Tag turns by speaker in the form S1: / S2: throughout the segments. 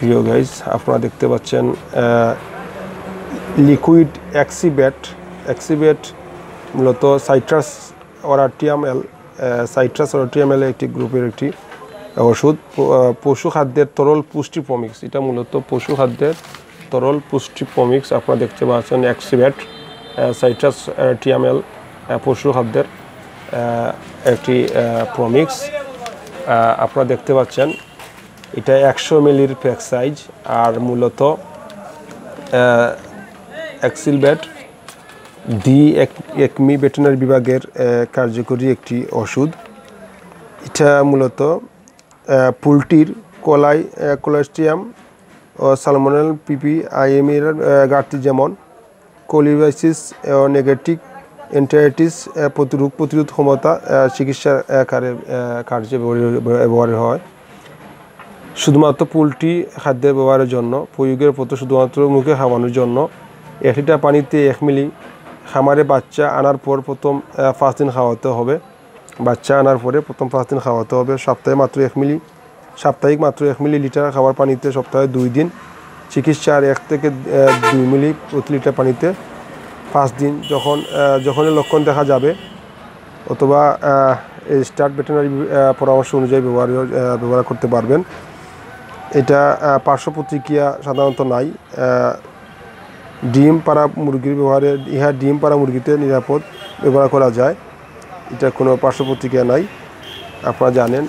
S1: প্রিয় গাইজ, আপনারা দেখতে পাচ্ছেন লিকুইড এক্সিবেট মূলত সাইট্রাস অরাটিয়ামেল একটি গ্রুপের একটি ওষুধ। পশু খাদ্যের তরল পুষ্টি প্রমিক্স, এটা মূলত পশু খাদ্যের তরল পুষ্টি প্রমিক্স। আপনারা দেখতে পাচ্ছেন এক্সিবেট সাইট্রাস অরাটিয়ামেল পশু খাদ্যের একটি প্রমিক্স। আপনারা দেখতে পাচ্ছেন এটা 100 মিলির প্যাক সাইজ, আর মূলত এক্সিলবেট একমি ভেটেরিনারি বিভাগের কার্যকরী একটি ওষুধ। এটা মূলত পোলট্রির কোলাস্ট্রিয়াম ও সালমোনেল পিপি আইএমের ঘাটতি যেমন কোলিভাইসিস ও নেগেটিভ এন্টারাইটিস প্রতিরোধ ক্ষমতা চিকিৎসার কার্যে ব্যবহার হয়। শুধুমাত্র পোলট্রি খাদ্যের ব্যবহারের জন্য প্রয়োগের পথে শুধুমাত্র মুখে খাওয়ানোর জন্য 1 লিটার পানিতে 1 মিলি খামারে বাচ্চা আনার পর প্রথম 5 দিন খাওয়াতে হবে। বাচ্চা আনার পরে প্রথম 5 দিন খাওয়াতে হবে। সাপ্তাহিক মাত্র 1 মিলি লিটার খাবার পানিতে সপ্তাহে 2 দিন। চিকিৎসার 1 থেকে 2 মিলি প্রতি লিটার পানিতে 5 দিন। যখনই লক্ষণ দেখা যাবে অথবা স্টার্ট ভেটেরিনারি পরামর্শ অনুযায়ী ব্যবহার করতে পারবেন। এটা পার্শ্ব প্রতিক্রিয়া সাধারণত নাই। ডিম পাড়া মুরগির ডিম পাড়া মুরগিতে নিরাপদ ব্যবহার করা যায়। এটা কোনো পার্শ্ব প্রতিক্রিয়া নাই। আপনারা জানেন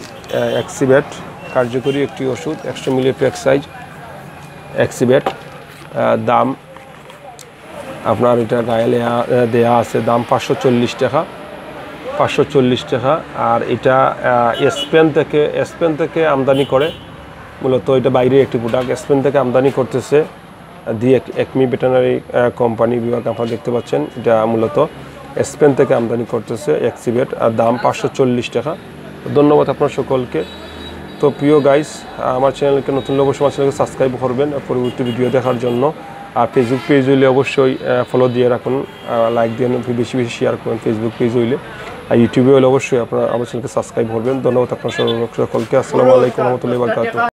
S1: এক্সিবেট কার্যকরী একটি ওষুধ, 100 মিলি প্যাক সাইজ এক্সিবেট। দাম আপনার এটা গায়ে দেয়া আছে, দাম 540 টাকা। আর এটা স্পেন থেকে আমদানি করে, মূলত এটা বাইরের একটি প্রোডাক্ট। স্পেন থেকে আমদানি করতেছে একমি ভেটেরিনারি কোম্পানি বিভাগ। আপনারা দেখতে পাচ্ছেন এটা মূলত স্পেন থেকে আমদানি করতেছে এক্সিবেট, আর দাম 540 টাকা। ধন্যবাদ আপনার সকলকে। তো প্রিয় গাইস, আমার চ্যানেলকে নতুন লোক আমার চ্যানেলকে সাবস্ক্রাইব করবেন পরবর্তী ভিডিও দেখার জন্য। আর ফেসবুক পেজ হইলে অবশ্যই ফলো দিয়ে রাখুন, লাইক দিয়ে বেশি শেয়ার করুন ফেসবুক পেজ হইলে। আর ইউটিউবে হলে অবশ্যই আপনারা আমার চ্যানেলকে সাবস্ক্রাইব করবেন। ধন্যবাদ আপনার সকলকে। আসসালামু আলাইকুম ওয়া রাহমাতুল্লাহি ওয়া বারাকাতুহু।